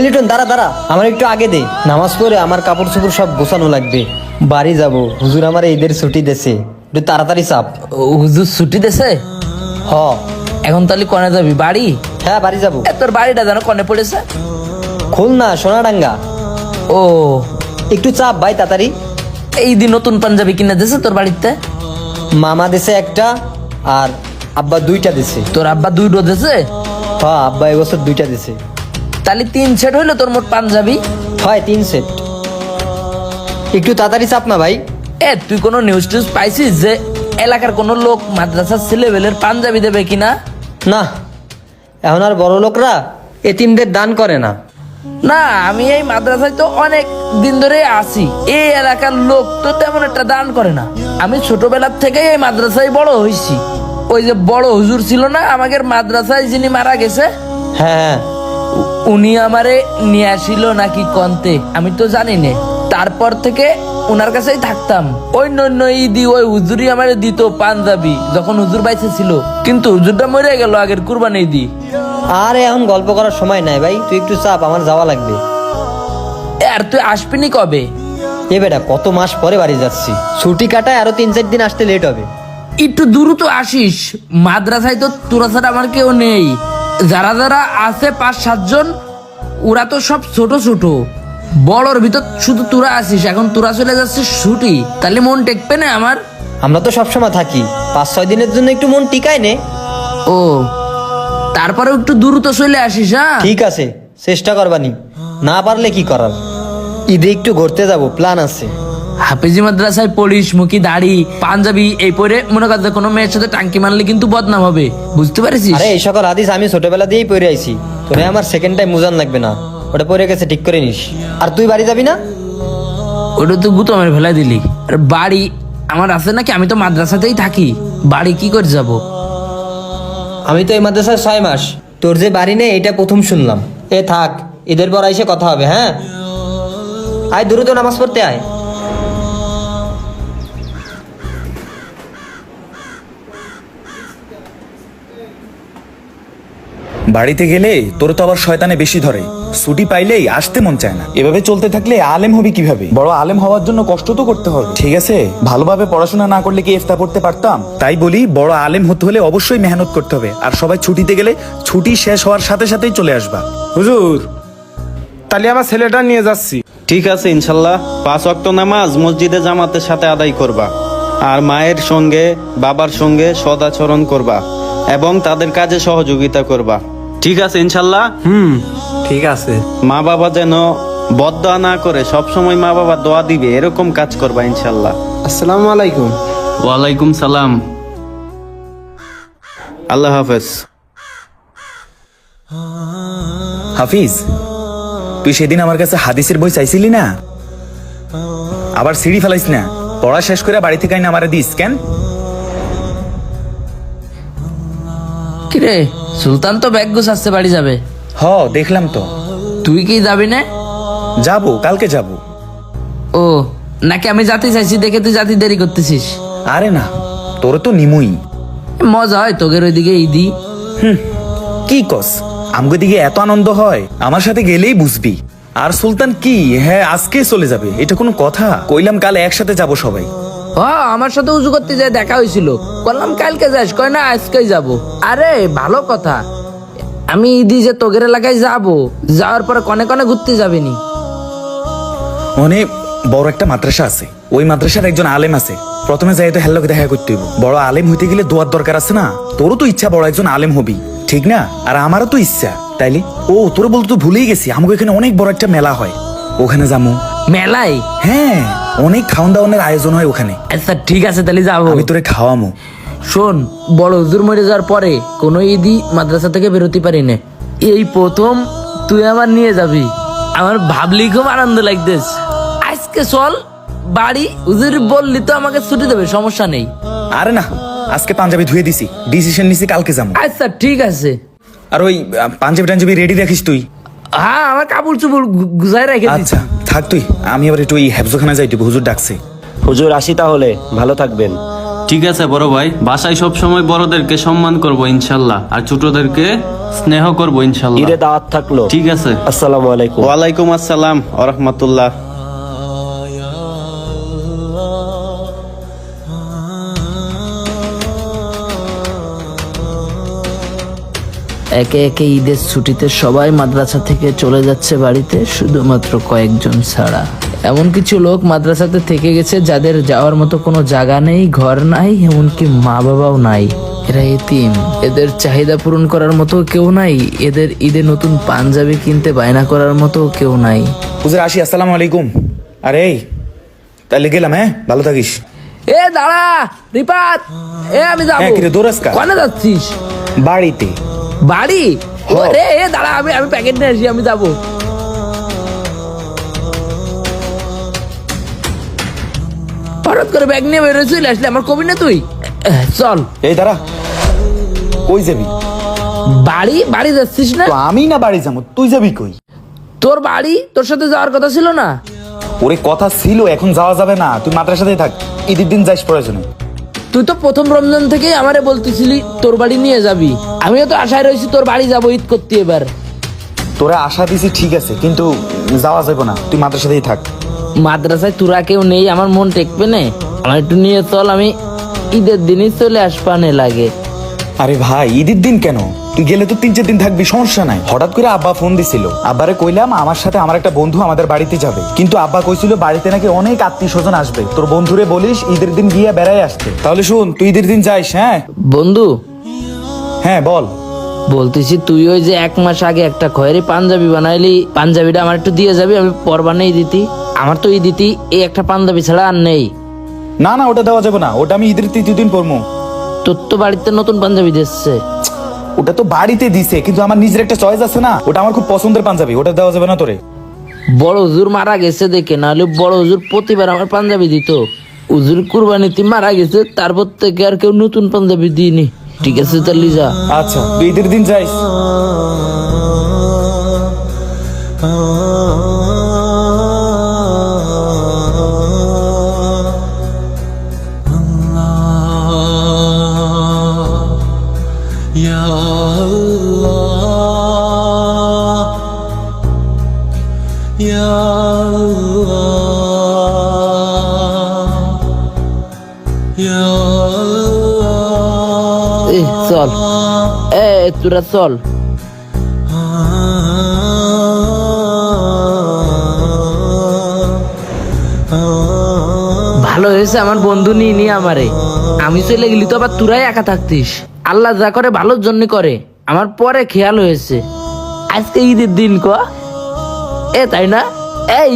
লিটন দাঁড়া দাঁড়া, আমার একটু আগে দে। নামাজ পড়ে আমার কাপড় চোপড় সব গোছানো লাগবে, বাড়ি যাব। হুজুর আমার ঈদের ছুটি দেছে, একটু তাড়াতাড়ি চাপ। হুজুর ছুটি দেছে? হ। এখন তাহলে কনে যাবি? বাড়ি? হ্যাঁ বাড়ি যাব। তোর বাড়িটা যেন কনে পড়েছে? খুলনা সোনাডাঙ্গা। ও, একটু চাপ ভাই তাড়াতাড়ি। এই দিন নতুন পাঞ্জাবি কিনে দিছে তোর বাড়িতে? মামা দেছে একটা, আর আব্বা দুইটা দিছে। তোর আব্বা দুইটো দিছে? হ্যাঁ আব্বা এবছর দুইটা দিছে। তাহলে 3 সেট হইলো তোর মোট পাঞ্জাবি? হয় 3 সেট। একটু তাড়াতাড়ি চাপ না ভাই। তুই কোনো নিউজ টিউজ পাইছিস যে এলাকার কোনো লোক মাদ্রাসার ছেলেবেলের পাঞ্জাবি দেবে কিনা? না, এখন আর বড় লোকরা এতিমদের দান করে না। না, আমি এই মাদ্রাসায় তো অনেক দিন ধরে আছি, এই এলাকার লোক তো তেমন একটা দান করে না। আমি ছোটবেলার থেকে এই মাদ্রাসায় বড় হয়েছি। ওই যে বড় হুজুর ছিল না আমাদের মাদ্রাসায়, যিনি মারা গেছে, হ্যাঁ উনি আমারে নিয়ে আসিল নাকি কন্তে, আমি তো জানি না। তারপর থেকে ওনার কাছেই থাকতাম। ওই নন্য ঈদি ওই হুজুরই আমারে দিত পাঞ্জাবি, যখন হুজুর বাইসে ছিল। কিন্তু হুজুরটা মরে গেল আগের কুরবানি ঈদি। আর এখন গল্প করার সময় নাই ভাই, তুই একটু চাপ, আমার যাওয়া লাগবে। আর তুই আসবিনি কবে? এ বেটা কত মাস পরে বাড়ি যাচ্ছি, ছুটি কাটায় আরো 3-4 দিন আসতে লেট হবে। একটু দ্রুত আসিস, মাদ্রাসায় তো তোরা ছাড়া আমার কেউ নেই। যারা যারা আছে 5-7 জন, ওরা তো সব ছোট ছোট। বড়র ভিতর শুধু তোরা আসিস, এখন তোরা চলে যাচ্ছিস ছুটি, তাহলে মন টেকবে না আমার? আমরা তো সবসময় থাকি, 5-6 দিনের জন্য একটু মন টিকায় নে। ও, তারপরে একটু দ্রুত চলে আসিস। হ্যাঁ ঠিক আছে, চেষ্টা করবানি, না পারলে কি করার। ঈদে একটু ঘুরতে যাব, প্ল্যান আছে। হাফেজি মাদ্রাসায় পড়িস, মুখি দাড়ি পাঞ্জাবি এই পরে মনে কর যে কোনো মেয়ের সাথে টাঙ্কি মারলে কিন্তু বদনাম হবে, বুঝতে পারিস? আরে এই সকল হাদিস আমি ছোটবেলা দিয়েই পড়ে আইছি, তোরে আমার সেকেন্ড টাইম মুজান লাগবে না, ওটা পড়ে গেছে, ঠিক করে নিস। আর তুই বাড়ি যাবি না? ওটা তো গুতো আমার ফেলাই দিলি। আর বাড়ি আমার আছে নাকি? আমি তো মাদ্রাসাতেই থাকি, বাড়ি কি করে যাব? আমি তো এই মাদ্রাসায় 6 মাস, তোর যে বাড়ি নেই এটা প্রথম শুনলাম। এ থাক, ঈদের পর আইসে কথা হবে। হ্যাঁ আয়, দ্রুত নামাজ পড়তে আয়। বাড়িতে গেলে তোর তো আবার শয়তানে বেশি ধরে, ছুটি পাইলেই আসতে মন চায় না। এভাবে চলতে থাকলে আলেম হবি কিভাবে? বড় আলেম হওয়ার জন্য কষ্ট তো করতে হবে, ঠিক আছে? ভালোভাবে পড়াশোনা না করলে কি ইফতা পড়তে পারতাম? তাই বলি, বড় আলেম হতে হলে অবশ্যই মেহনত করতে হবে। আর সবাই ছুটিতে গেলে ছুটি শেষ হওয়ার সাথে সাথেই চলে আসবা। হুজুর, তাহলে আমার ছেলেটা নিয়ে যাচ্ছি। ঠিক আছে, ইনশাল্লাহ 5 ওয়াক্ত নামাজ মসজিদে জামাতের সাথে আদায় করবা, আর মায়ের সঙ্গে বাবার সঙ্গে সদাচরণ করবা এবং তাদের কাজে সহযোগিতা করবা। ঠিক আছে ইনশাল্লাহ? ঠিক আছে। মা বাবা যেন বদদোয়া না করে, সবসময় মা বাবা দোয়া দিবে এরকম কাজ করবা ইনশাল্লাহ। আসসালামু আলাইকুম। ওয়ালাইকুম সালাম। আল্লাহ হাফেজ। হাফিজ, তুই সেদিন আমার কাছে হাদিসের বই চাইছিলি না? আবার সিঁড়ি ফেলাইস না, পড়া শেষ করে বাড়ি থেকে আইনা আমারে দিস কেন? কিরে, সুলতান তো ব্যাগ গুছাচ্ছে, বাড়ি যাবে। হ, দেখলাম তো। তুই কি যাবি না? যাবো, কালকে যাবো। ও, নাকি আমি জাতি চাইছি দেখে তুই জাতি দেরি করতেছিস? আরে না, তোর তো নিমুই। মজা হয় তোদের ওইদিকে ঈদি? কি কস, আমগো দিকে এত আনন্দ হয়? আমার সাথে গেলেই বুঝবি। আর সুলতান কি, হ্যাঁ আজকে চলে যাবে, এটা কোনো কথা? কইলাম কাল একসাথে যাব সবাই। আমার সাথে উজু করতে যায় দেখা হয়েছিল, বললাম কালকে যাস, কয় না আজকেই যাব। আরে ভালো কথা, আমি ঈদি যে তোগের এলাকায় যাব, যাওয়ার পরে কনে কনে ঘুরতে যাবিনি? অনেক বড় একটা মাদ্রাসা আছে, ওই মাদ্রাসার একজন আলেম আছে। প্রথমে যাই তো হেল্লোকে দেখা করতে হইব। বড় আলেম হইতে গেলে দোয়ার দরকার আছে না? তোরও তো ইচ্ছা বড় একজন আলেম হবি, ঠিক না? আর আমারও তো ইচ্ছা, তাইলে ও তোর বলতে তো ভুলেই গেছি, আমাকে এখানে অনেক বড় একটা মেলা হয়, ওখানে যাবো। মেলায়? হ্যাঁ, অনেক খাওয়ান দাওয়ানের আয়োজন হয় ওখানে। আচ্ছা ঠিক আছে, তাহলে যাবো। আমি তোরে খাওয়ামো। শোন, বড় হুজুর মরে যাওয়ার পরে কোনো ঈদই মাদ্রাসা থেকে বেরোতে পারি না, এই প্রথম তুই আমার নিয়ে যাবি। আমার ভাবলি খুব আনন্দ লাগতেছে। আজকে চল বাড়ি, হুজুর বললি তো আমাকে ছুটি দেবে, সমস্যা নেই। আরে না, আজকে পাঞ্জাবি ধুয়ে দিছি, ডিসিশন নিছি কালকে যাবো। আচ্ছা ঠিক আছে। আর ওই পাঞ্জাবি টাঞ্জাবি রেডি রাখিস তুই। হ্যাঁ, আমার কাপড় চুপড় গুজাই রেখে দিচ্ছি। আচ্ছা থাক তুই, আমি আবার একটু ওই হেফজোখানা যাইতে, হুজুর ডাকছে। হুজুর আসি তাহলে, ভালো থাকবেন। ঠিক আছে বড় ভাই, বাসায় সব সময় বড়দেরকে সম্মান করব ইনশাল্লাহ, আর ছোটদেরকে স্নেহ করব ইনশাল্লাহ। ঈদে দাওয়াত থাকলো। ঠিক আছে। আসসালামু আলাইকুম। ওয়ালাইকুম আসসালাম ওয়া রাহমাতুল্লাহ। একে একে ঈদের ছুটিতে সবাই মাদ্রাসা থেকে চলে যাচ্ছে বাড়িতে, শুধুমাত্র কয়েকজন ছাড়া। এমন কিছু লোক মাদ্রাসাতে থেকে গেছে যাদের যাওয়ার মতো কোনো জায়গা নেই, ঘর নাই, এমনকি মা বাবাও নাই। এরা এতিম, এদের চাহিদা পূরণ করার মতো কেউ নাই, এদের ঈদে নতুন পাঞ্জাবি কিনতে বায়না করার মতো কেউ নাই। হুজুর আসি, আসসালামু আলাইকুম। আরে এই, তাহলে গেলাম, হ্যাঁ ভালো থাকিস। এ দাঁড়া রিপাত, আমি যাবো। হ্যাঁ, কিরে দৌড়াস কা? কোনে যাচ্ছিস? বাড়িতে। বাড়ি? রে দাঁড়া, আমি প্যাকেট নিয়ে আসি, আমি যাবো। হঠাৎ করে ব্যাগ নিয়ে বেরোয় চলে আসলে, আমার কবি না তুই? চল। এই দাঁড়া, কই যাবি? বাড়ি যাচ্ছিস না? তো আমি না বাড়ি যাবো, তুই যাবি কই? তোর বাড়ি, তোর সাথে যাওয়ার কথা ছিল না? ওরে কথা ছিল, এখন যাওয়া যাবে না, তুই মাদ্রাসাতেই থাক, ঈদের দিন যাইস প্রয়োজনে। তুই তো প্রথম রমজান থেকেই আমারে বলতেছিলি তোর বাড়ি নিয়ে যাবি, আমিও তো আশায় রয়েছি তোর বাড়ি যাবো ঈদ করতে। এবার তোরা আশা দিছি ঠিক আছে, কিন্তু যাওয়া যাবে না, তুই মাদ্রাসাতেই থাক। মাদ্রাসায় তোরা কেউ নেই, আমার মন টেকবে না, আমার একটু নিয়ে চল, আমি ঈদের দিনই চলে আসবানে লাগে। আরে ভাই, ঈদের দিন কেন? তুই গেলে তো 3-4 দিন থাকবি, সমস্যা নাই। হঠাৎ করে আব্বা ফোন দিছিল, আব্বারে কইলাম আমার সাথে আমার একটা বন্ধু আমাদের বাড়িতে যাবে, কিন্তু আব্বা কইছিল বাড়িতে নাকি অনেক আত্মীয় স্বজন আসবে, তোর বন্ধুরে বলিস ঈদের দিন গিয়ে বেড়াই আসতে। তাহলে শুন, তুই ঈদের দিন যাইস। হ্যাঁ বন্ধু, হ্যাঁ বল। বলতেছি তুই ওই যে 1 মাস আগে একটা খয়েরি পাঞ্জাবি বানাইলি, পাঞ্জাবিটা আমার একটু দিয়ে যাবি, আমি পর বানাই দিতি। আমার তো দিতি এই একটা পাঞ্জাবি ছাড়া আর নেই। না না, ওটা দেওয়া যাবে না, ওটা আমি ঈদের 3য় দিন পরবো। তোর তো বাড়িতে নতুন পাঞ্জাবি দিচ্ছে। ওটা তো বাড়িতে দিছে, কিন্তু আমার নিজের একটা চয়েস আছে না, ওটা আমার খুব পছন্দের পাঞ্জাবি, ওটা দেওয়া যাবে না তোরে। বড় হুজুর মারা গেছে দেখে, নাহলে বড় হুজুর প্রতিবার আমার পাঞ্জাবি দিত। হুজুর কুরবানিতে মারা গেছে, তারপর থেকে আর কেউ নতুন পাঞ্জাবি দিইনি। ঠিক আছে তাহলে যা। আচ্ছা, তুই ঈদের দিন যাইস। চল, তোরা চল। ভালো হয়েছে আমার বন্ধু নিয়ে আমারে, আমি চলে গেলি তো আবার তোরাই একা থাকতিস। আল্লাহ যা করে ভালোর জন্য করে, আমার পরে খেয়াল হয়েছে আজকে ঈদের দিন ক তাই না?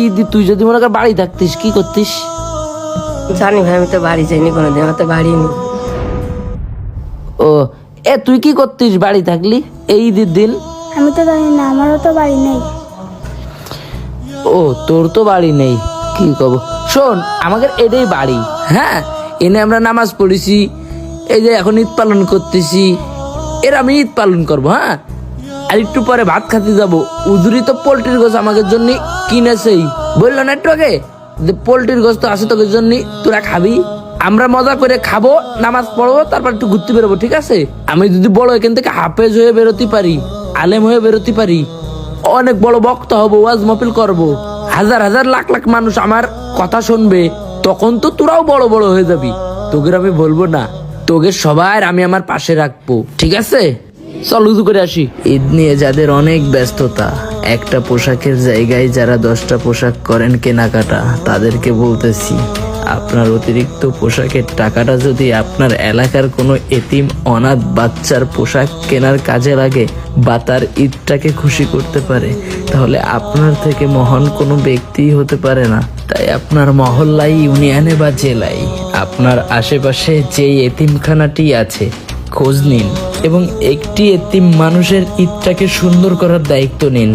ঈদ তুই যদি মনে কর বাড়ি থাকতিস কি করতিস? জানি ভাই, আমি তো বাড়ি যাইনি কোনোদিন, আমার তো বাড়ি নেই। ও তুই কি করতিস বাড়ি থাকলি এই ঈদের দিন? আমি তো জানি না, আমারও তো বাড়ি নেই। ও তোর তো বাড়ি নেই, কি কব। শোন, আমাদের এটাই বাড়ি। হ্যাঁ, এনে আমরা নামাজ পড়েছি, এই যে এখন ঈদ পালন করতেছি, এর আমি ঈদ পালন করবো। হ্যাঁ, আর একটু পরে ভাত খাতে যাবো। উজুরি তো পোল্ট্রির গোছ আমাদের জন্য কিনেছেই, বললো না একটু আগে যে পোল্ট্রির গোছ তো আছে তোদের জন্য, তোরা খাবি। আমরা মজা করে খাবো, নামাজ পড়বো, তারপর একটু ঘুরতে বেরোবো। ঠিক আছে? আমি যদি বড় এখান থেকে হাফেজ হয়ে বেরোতে পারি, আলেম হয়ে বেরোতে পারি, অনেক বড় বক্তা হবো, ওয়াজ মাহফিল করবো, হাজার হাজার লাখ লাখ মানুষ আমার কথা শুনবে, তখন তো তোরাও বড় বড় হয়ে যাবি। তোকে আমি বলবো না, তোকে সবার আমি আমার পাশে রাখবো। ঠিক আছে? চল উজু করে আসি। ঈদ নিয়ে যাদের অনেক ব্যস্ততা, একটা পোশাকের জায়গায় যারা 10টা পোশাক করেন কেনাকাটা, তাদেরকে বলতেছি আপনার অতিরিক্ত পোশাকের টাকাটা যদি আপনার এলাকার কোনো এতিম অনাথ বাচ্চার পোশাক কেনার কাজে লাগে বা তার ঈদটাকে খুশি করতে পারে, তাহলে আপনার থেকে মহান কোনো ব্যক্তিই হতে পারে না। তাই আপনার মহল্লায়, ইউনিয়নে বা জেলায় আপনার আশেপাশে যেই এতিমখানাটি আছে খোঁজ নিন এবং একটি এতিম মানুষের ঈদটাকে সুন্দর করার দায়িত্ব নিন।